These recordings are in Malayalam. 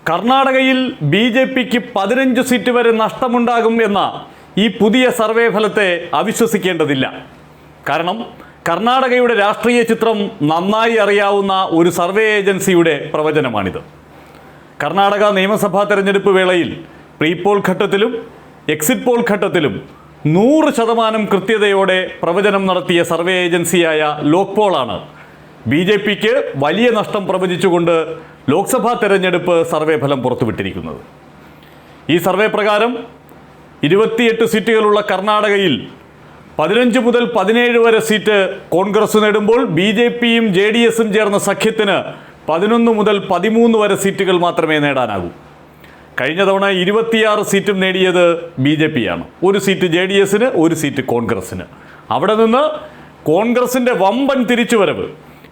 കർണാടകയിൽ ബി.ജെ.പിക്ക് 15 സീറ്റ് വരെ നഷ്ടമുണ്ടാകും എന്ന ഈ പുതിയ സർവേ ഫലത്തെ അവിശ്വസിക്കേണ്ടതില്ല. കാരണം കർണാടകയുടെ രാഷ്ട്രീയ ചിത്രം നന്നായി അറിയാവുന്ന ഒരു സർവേ ഏജൻസിയുടെ പ്രവചനമാണിത്. കർണാടക നിയമസഭാ തെരഞ്ഞെടുപ്പ് വേളയിൽ പ്രീ പോൾ ഘട്ടത്തിലും എക്സിറ്റ് പോൾ ഘട്ടത്തിലും 100% കൃത്യതയോടെ പ്രവചനം നടത്തിയ സർവേ ഏജൻസിയായ ലോക്പോളാണ് ബി.ജെ.പിക്ക് വലിയ നഷ്ടം പ്രവചിച്ചുകൊണ്ട് ലോക്സഭാ തെരഞ്ഞെടുപ്പ് സർവേ ഫലം പുറത്തുവിട്ടിരിക്കുന്നത്. ഈ സർവേ പ്രകാരം 28 സീറ്റുകളുള്ള കർണാടകയിൽ 15 മുതൽ 17 വരെ സീറ്റ് കോൺഗ്രസ് നേടുമ്പോൾ ബി.ജെ.പിയും ജെ.ഡി.എസും ചേർന്ന സഖ്യത്തിന് 11 മുതൽ 13 വരെ സീറ്റുകൾ മാത്രമേ നേടാനാകൂ. കഴിഞ്ഞ തവണ 26 സീറ്റും നേടിയത് ബി.ജെ.പിയാണ്. ഒരു സീറ്റ് ജെ.ഡി.എസിന്, ഒരു സീറ്റ് കോൺഗ്രസിന്. അവിടെ നിന്ന് കോൺഗ്രസിൻ്റെ വമ്പൻ തിരിച്ചുവരവ്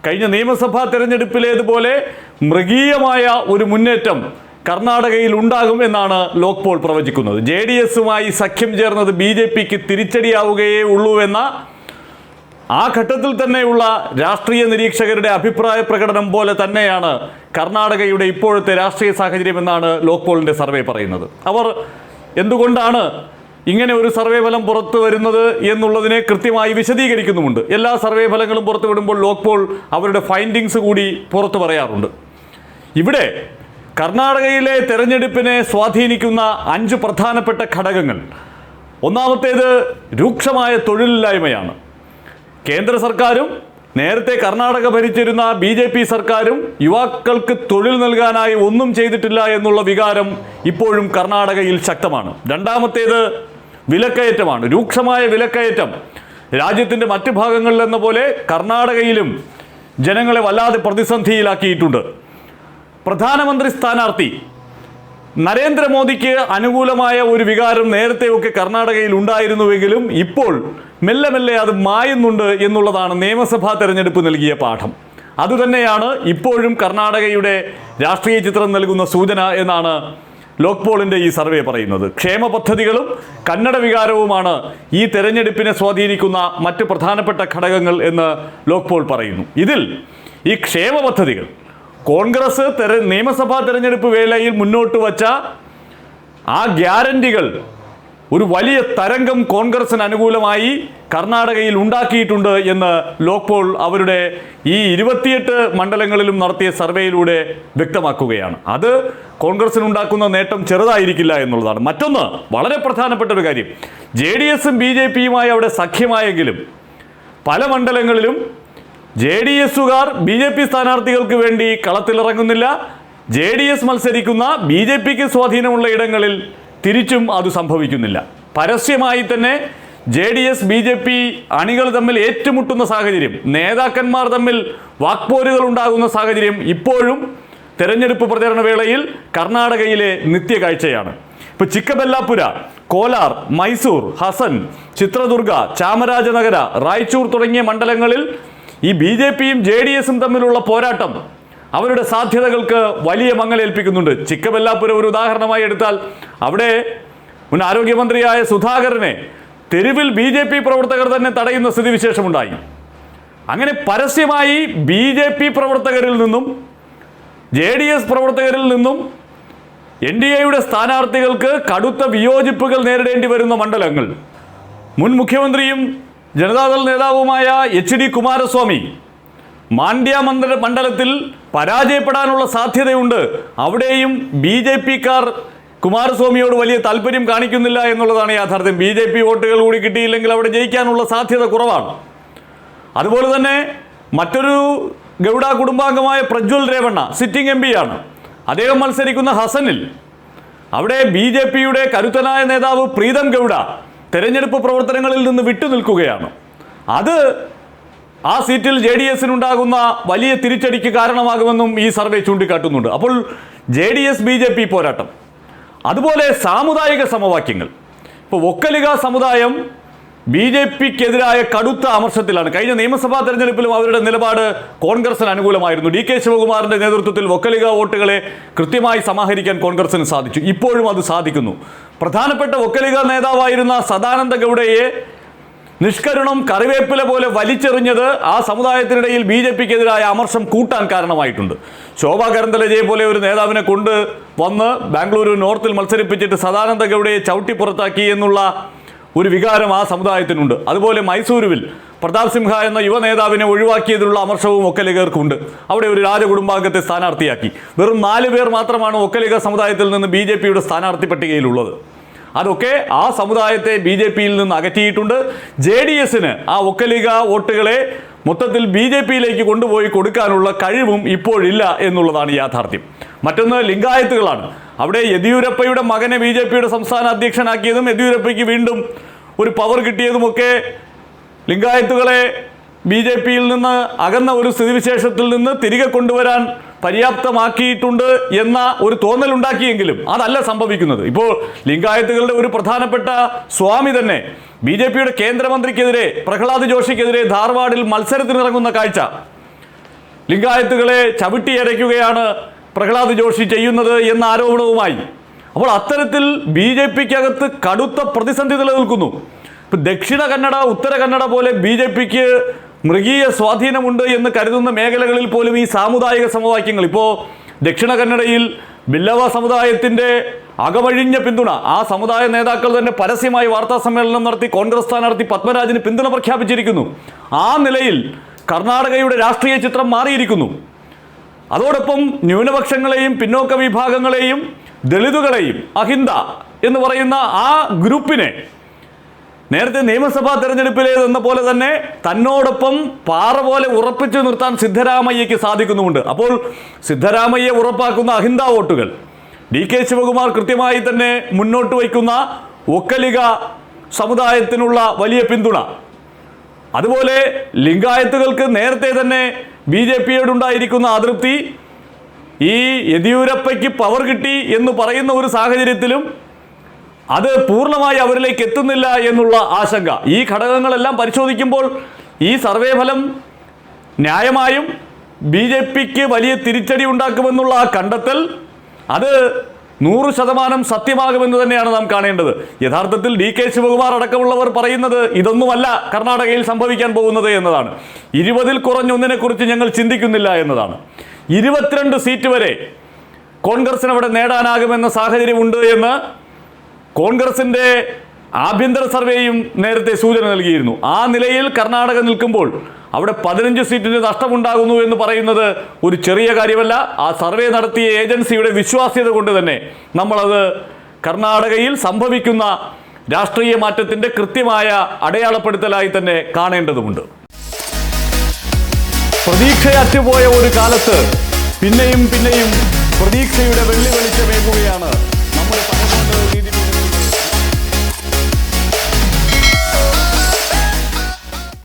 കഴിഞ്ഞ നിയമസഭാ തെരഞ്ഞെടുപ്പിലേതുപോലെ മൃഗീയമായ ഒരു മുന്നേറ്റം കർണാടകയിൽ ഉണ്ടാകും എന്നാണ് ലോക്പോൾ പ്രവചിക്കുന്നത്. ജെ.ഡി.എസുമായി സഖ്യം ചേർന്നത് ബി.ജെ.പിക്ക് തിരിച്ചടിയാവുകയേ ഉള്ളൂ എന്ന ആ ഘട്ടത്തിൽ തന്നെയുള്ള രാഷ്ട്രീയ നിരീക്ഷകരുടെ അഭിപ്രായ പ്രകടനം പോലെ തന്നെയാണ് കർണാടകയുടെ ഇപ്പോഴത്തെ രാഷ്ട്രീയ സാഹചര്യം എന്നാണ് ലോക്പോളിൻ്റെ സർവേ പറയുന്നത്. അവർ എന്തുകൊണ്ടാണ് ഇങ്ങനെ ഒരു സർവേ ഫലം പുറത്തു വരുന്നത് എന്നുള്ളതിനെ കൃത്യമായി വിശദീകരിക്കുന്നുമുണ്ട്. എല്ലാ സർവേ ഫലങ്ങളും പുറത്തു വിടുമ്പോൾ ലോക്പോൾ അവരുടെ ഫൈൻഡിങ്സ് കൂടി പുറത്തു പറയാറുണ്ട്. ഇവിടെ കർണാടകയിലെ തെരഞ്ഞെടുപ്പിനെ സ്വാധീനിക്കുന്ന 5 പ്രധാനപ്പെട്ട ഘടകങ്ങൾ. ഒന്നാമത്തേത് രൂക്ഷമായ തൊഴിലില്ലായ്മയാണ്. കേന്ദ്ര സർക്കാരും നേരത്തെ കർണാടക ഭരിച്ചിരുന്ന ബി.ജെ.പി സർക്കാരും യുവാക്കൾക്ക് തൊഴിൽ നൽകാനായി ഒന്നും ചെയ്തിട്ടില്ല എന്നുള്ള വികാരം ഇപ്പോഴും കർണാടകയിൽ ശക്തമാണ്. രണ്ടാമത്തേത് വിലക്കയറ്റമാണ്. രൂക്ഷമായ വിലക്കയറ്റം രാജ്യത്തിൻ്റെ മറ്റ് ഭാഗങ്ങളിലെന്ന പോലെ കർണാടകയിലും ജനങ്ങളെ വല്ലാതെ പ്രതിസന്ധിയിലാക്കിയിട്ടുണ്ട്. പ്രധാനമന്ത്രി സ്ഥാനാർത്ഥി നരേന്ദ്രമോദിക്ക് അനുകൂലമായ ഒരു വികാരം നേരത്തെയൊക്കെ കർണാടകയിൽ ഉണ്ടായിരുന്നുവെങ്കിലും ഇപ്പോൾ മെല്ലെ മെല്ലെ അത് മായുന്നുണ്ട് എന്നുള്ളതാണ് നിയമസഭാ തെരഞ്ഞെടുപ്പ് നൽകിയ പാഠം. അതുതന്നെയാണ് ഇപ്പോഴും കർണാടകയുടെ രാഷ്ട്രീയ ചിത്രം നൽകുന്ന സൂചന എന്നാണ് ലോക്പോളിൻ്റെ ഈ സർവേ പറയുന്നത്. ക്ഷേമ പദ്ധതികളും കന്നഡ വികാരവുമാണ് ഈ തെരഞ്ഞെടുപ്പിനെ സ്വാധീനിക്കുന്ന മറ്റ് പ്രധാനപ്പെട്ട ഘടകങ്ങൾ എന്ന് ലോക്പോൾ പറയുന്നു. ഇതിൽ ഈ ക്ഷേമ പദ്ധതികൾ കോൺഗ്രസ് നിയമസഭാ തെരഞ്ഞെടുപ്പ് വേളയിൽ മുന്നോട്ട് വച്ച ആ ഗ്യാരണ്ടികൾ ഒരു വലിയ തരംഗം കോൺഗ്രസിന് അനുകൂലമായി കർണാടകയിൽ ഉണ്ടാക്കിയിട്ടുണ്ട് എന്ന് ലോക്പോൾ അവരുടെ ഈ 28 മണ്ഡലങ്ങളിലും നടത്തിയ സർവേയിലൂടെ വ്യക്തമാക്കുകയാണ്. അത് കോൺഗ്രസിനുണ്ടാക്കുന്ന നേട്ടം ചെറുതായിരിക്കില്ല എന്നുള്ളതാണ്. മറ്റൊന്ന് വളരെ പ്രധാനപ്പെട്ട ഒരു കാര്യം, ജെ.ഡി.എസും ബി.ജെ.പിയുമായി അവിടെ സഖ്യമായെങ്കിലും പല മണ്ഡലങ്ങളിലും ജെ.ഡി.എസുകാർ ബി.ജെ.പി സ്ഥാനാർത്ഥികൾക്ക് വേണ്ടി കളത്തിലിറങ്ങുന്നില്ല. ജെ.ഡി.എസ് മത്സരിക്കുന്ന ബി.ജെ.പിക്ക് സ്വാധീനമുള്ള ഇടങ്ങളിൽ തിരിച്ചും അത് സംഭവിക്കുന്നില്ല. പരസ്യമായി തന്നെ ജെ.ഡി.എസ് ബി.ജെ.പി അണികൾ തമ്മിൽ ഏറ്റുമുട്ടുന്ന സാഹചര്യം, നേതാക്കന്മാർ തമ്മിൽ വാക്പോരുകൾ ഉണ്ടാകുന്ന സാഹചര്യം ഇപ്പോഴും തെരഞ്ഞെടുപ്പ് പ്രചരണ വേളയിൽ കർണാടകയിലെ നിത്യകാഴ്ചയാണ്. ഇപ്പോൾ ചിക്കബെല്ലാപുര, കോലാർ, മൈസൂർ, ഹസൻ, ചിത്രദുർഗ, ചാമരാജനഗര, റായ്ചൂർ തുടങ്ങിയ മണ്ഡലങ്ങളിൽ ഈ ബി.ജെ.പിയും ജെ.ഡി.എസും തമ്മിലുള്ള പോരാട്ടം അവരുടെ സാധ്യതകൾക്ക് വലിയ മങ്ങലേൽപ്പിക്കുന്നുണ്ട്. ചിക്കബെല്ലാപുരം ഒരു ഉദാഹരണമായി എടുത്താൽ അവിടെ മുൻ ആരോഗ്യമന്ത്രിയായ സുധാകരനെ തെരുവിൽ ബി.ജെ.പി പ്രവർത്തകർ തന്നെ തടയുന്ന സ്ഥിതിവിശേഷമുണ്ടായി. അങ്ങനെ പരസ്യമായി ബി.ജെ.പി പ്രവർത്തകരിൽ നിന്നും ജെ.ഡി.എസ് പ്രവർത്തകരിൽ നിന്നും എൻ.ഡി.എയുടെ സ്ഥാനാർത്ഥികൾക്ക് കടുത്ത വിയോജിപ്പുകൾ നേരിടേണ്ടി വരുന്ന മണ്ഡലങ്ങൾ. മുൻ മുഖ്യമന്ത്രിയും ജനതാദൾ നേതാവുമായ എച്ച്.ഡി. കുമാരസ്വാമി മാണ്ഡ്യ മണ്ഡലത്തിൽ പരാജയപ്പെടാനുള്ള സാധ്യതയുണ്ട്. അവിടെയും ബി.ജെ.പിക്കാർ കുമാരസ്വാമിയോട് വലിയ താല്പര്യം കാണിക്കുന്നില്ല എന്നുള്ളതാണ് യാഥാർത്ഥ്യം. ബി.ജെ.പി വോട്ടുകൾ കൂടി കിട്ടിയില്ലെങ്കിൽ അവിടെ ജയിക്കാനുള്ള സാധ്യത കുറവാണ്. അതുപോലെ തന്നെ മറ്റൊരു ഗൗഡ കുടുംബാംഗമായ പ്രജ്വൽ രേവണ്ണ സിറ്റിംഗ് എം പിയാണ്. അദ്ദേഹം മത്സരിക്കുന്ന ഹസനിൽ അവിടെ ബി.ജെ.പിയുടെ കരുത്തനായ നേതാവ് പ്രീതം ഗൗഡ തെരഞ്ഞെടുപ്പ് പ്രവർത്തനങ്ങളിൽ നിന്ന് വിട്ടുനിൽക്കുകയാണ്. അത് ആ സീറ്റിൽ ജെ.ഡി.എസിനുണ്ടാകുന്ന വലിയ തിരിച്ചടിക്ക് കാരണമാകുമെന്നും ഈ സർവേ ചൂണ്ടിക്കാട്ടുന്നുണ്ട്. അപ്പോൾ ജെ.ഡി.എസ് ബി.ജെ.പി പോരാട്ടം, അതുപോലെ സാമുദായിക സമവാക്യങ്ങൾ. ഇപ്പോൾ ഒക്കലിക സമുദായം ബി.ജെ.പിക്കെതിരായ കടുത്ത അമർഷത്തിലാണ്. കഴിഞ്ഞ നിയമസഭാ തെരഞ്ഞെടുപ്പിലും അവരുടെ നിലപാട് കോൺഗ്രസിന് അനുകൂലമായിരുന്നു. ഡി.കെ. ശിവകുമാറിൻ്റെ നേതൃത്വത്തിൽ ഒക്കലിക വോട്ടുകളെ കൃത്യമായി സമാഹരിക്കാൻ കോൺഗ്രസിന് സാധിച്ചു. ഇപ്പോഴും അത് സാധിക്കുന്നു. പ്രധാനപ്പെട്ട ഒക്കലിക നേതാവായിരുന്ന സദാനന്ദ ഗൗഡയെ നിഷ്കരുണം കറിവേപ്പില പോലെ വലിച്ചെറിഞ്ഞത് ആ സമുദായത്തിനിടയിൽ BJPക്കെതിരായ അമർഷം കൂട്ടാൻ കാരണമായിട്ടുണ്ട്. ശോഭാ കരന്തലജയെ പോലെ ഒരു നേതാവിനെ കൊണ്ട് വന്ന് ബാംഗ്ലൂരു നോർത്തിൽ മത്സരിപ്പിച്ചിട്ട് സദാനന്ദ ഗൗഡയെ ചവിട്ടി പുറത്താക്കി എന്നുള്ള ഒരു വികാരം ആ സമുദായത്തിനുണ്ട്. അതുപോലെ മൈസൂരുവിൽ പ്രതാപ് സിംഹ എന്ന യുവ നേതാവിനെ ഒഴിവാക്കിയതിലുള്ള അമർഷവും ഒക്കലിഗർക്കുണ്ട്. അവിടെ ഒരു രാജകുടുംബാംഗത്തെ സ്ഥാനാർത്ഥിയാക്കി. വെറും 4 പേർ മാത്രമാണ് ഒക്കലിഗർ സമുദായത്തിൽ നിന്ന് BJPയുടെ സ്ഥാനാർത്ഥി പട്ടികയിലുള്ളത്. അതൊക്കെ ആ സമുദായത്തെ BJPയിൽ നിന്ന് അകറ്റിയിട്ടുണ്ട്. JDSന് ആ ഒക്കലിഗ വോട്ടുകളെ മൊത്തത്തിൽ BJPയിലേക്ക് കൊണ്ടുപോയി കൊടുക്കാനുള്ള കഴിവും ഇപ്പോഴില്ല എന്നുള്ളതാണ് യാഥാർത്ഥ്യം. മറ്റൊന്ന് ലിംഗായത്തുകളാണ്. അവിടെ യെദ്യൂരപ്പയുടെ മകനെ BJPയുടെ സംസ്ഥാന അധ്യക്ഷനാക്കിയതും യെദ്യൂരപ്പയ്ക്ക് വീണ്ടും ഒരു പവർ കിട്ടിയതുമൊക്കെ ലിംഗായത്തുകളെ BJPയിൽ നിന്ന് അകന്ന ഒരു സ്ഥിതിവിശേഷത്തിൽ നിന്ന് തിരികെ കൊണ്ടുവരാൻ പര്യാപ്തമാക്കിയിട്ടുണ്ട് എന്ന ഒരു തോന്നലുണ്ടാക്കിയെങ്കിലും അതല്ല സംഭവിക്കുന്നത്. ഇപ്പോൾ ലിംഗായത്തുകളുടെ ഒരു പ്രധാനപ്പെട്ട സ്വാമി തന്നെ BJPയുടെ കേന്ദ്രമന്ത്രിക്കെതിരെ, പ്രഹ്ലാദ് ജോഷിക്കെതിരെ ധാർവാഡിൽ മത്സരത്തിനിറങ്ങുന്ന കാഴ്ച. ലിംഗായത്തുകളെ ചവിട്ടിയരയ്ക്കുകയാണ് പ്രഹ്ലാദ് ജോഷി ചെയ്യുന്നത് എന്ന ആരോപണവുമായി. അപ്പോൾ അത്തരത്തിൽ BJPക്കകത്ത് കടുത്ത പ്രതിസന്ധി നിലനിൽക്കുന്നു. ഇപ്പം ദക്ഷിണ കന്നഡ, ഉത്തര കന്നഡ പോലെ BJPക്ക് മൃഗീയ സ്വാധീനമുണ്ട് എന്ന് കരുതുന്ന മേഖലകളിൽ പോലും ഈ സാമുദായിക സമവാക്യങ്ങൾ, ഇപ്പോൾ ദക്ഷിണ കന്നഡയിൽ ബില്ലവ സമുദായത്തിൻ്റെ അകമഴിഞ്ഞ പിന്തുണ, ആ സമുദായ നേതാക്കൾ തന്നെ പരസ്യമായി വാർത്താ സമ്മേളനം നടത്തി കോൺഗ്രസ് സ്ഥാനാർത്ഥി പത്മരാജന് പിന്തുണ പ്രഖ്യാപിച്ചിരിക്കുന്നു. ആ നിലയിൽ കർണാടകയുടെ രാഷ്ട്രീയ ചിത്രം മാറിയിരിക്കുന്നു. അതോടൊപ്പം ന്യൂനപക്ഷങ്ങളെയും പിന്നോക്ക വിഭാഗങ്ങളെയും ദളിതുകളെയും അഹിന്ദ എന്ന് പറയുന്ന ആ ഗ്രൂപ്പിനെ നേരത്തെ നിയമസഭാ തെരഞ്ഞെടുപ്പിലേതെന്ന പോലെ തന്നെ തന്നോടൊപ്പം പാറ പോലെ ഉറപ്പിച്ചു നിർത്താൻ സിദ്ധരാമയ്യയ്ക്ക് സാധിക്കുന്നുമുണ്ട്. അപ്പോൾ സിദ്ധരാമയ്യ ഉറപ്പാക്കുന്ന അഹിന്ദ വോട്ടുകൾ, DK ശിവകുമാർ കൃത്യമായി തന്നെ മുന്നോട്ട് വയ്ക്കുന്ന ഒക്കലിഗ സമുദായത്തിനുള്ള വലിയ പിന്തുണ, അതുപോലെ ലിംഗായത്തുകൾക്ക് നേരത്തെ തന്നെ BJPയോടുണ്ടായിരിക്കുന്ന അതൃപ്തി, ഈ യെദ്യൂരപ്പയ്ക്ക് പവർ കിട്ടി എന്ന് പറയുന്ന ഒരു സാഹചര്യത്തിലും അത് പൂർണ്ണമായി അവരിലേക്ക് എത്തുന്നില്ല എന്നുള്ള ആശങ്ക. ഈ ഘടകങ്ങളെല്ലാം പരിശോധിക്കുമ്പോൾ ഈ സർവേ ഫലം ന്യായമായും BJPക്ക് വലിയ തിരിച്ചടി ഉണ്ടാക്കുമെന്നുള്ള ആ കണ്ടെത്തൽ അത് 100% സത്യമാകുമെന്ന് തന്നെയാണ് നാം കാണേണ്ടത്. യഥാർത്ഥത്തിൽ DK ശിവകുമാർ അടക്കമുള്ളവർ പറയുന്നത് ഇതൊന്നുമല്ല കർണാടകയിൽ സംഭവിക്കാൻ പോകുന്നത് എന്നതാണ്. 20ൽ കുറഞ്ഞൊന്നിനെക്കുറിച്ച് ഞങ്ങൾ ചിന്തിക്കുന്നില്ല എന്നതാണ്. 22 സീറ്റ് വരെ കോൺഗ്രസിന് അവിടെ നേടാനാകുമെന്ന സാഹചര്യമുണ്ട് എന്ന് കോൺഗ്രസിൻ്റെ ആഭ്യന്തര സർവേയും നേരത്തെ സൂചന നൽകിയിരുന്നു. ആ നിലയിൽ കർണാടക നിൽക്കുമ്പോൾ അവിടെ 15 സീറ്റിന് നഷ്ടമുണ്ടാകുന്നു എന്ന് പറയുന്നത് ഒരു ചെറിയ കാര്യമല്ല. ആ സർവേ നടത്തിയ ഏജൻസിയുടെ വിശ്വാസ്യത കൊണ്ട് തന്നെ നമ്മളത് കർണാടകയിൽ സംഭവിക്കുന്ന രാഷ്ട്രീയ മാറ്റത്തിൻ്റെ കൃത്യമായ അടയാളപ്പെടുത്തലായി തന്നെ കാണേണ്ടതുണ്ട്. പ്രതീക്ഷയറ്റുപോയ ഒരു കാലത്ത് പിന്നെയും പ്രതീക്ഷയുടെ വെള്ളി വെളിച്ചമേ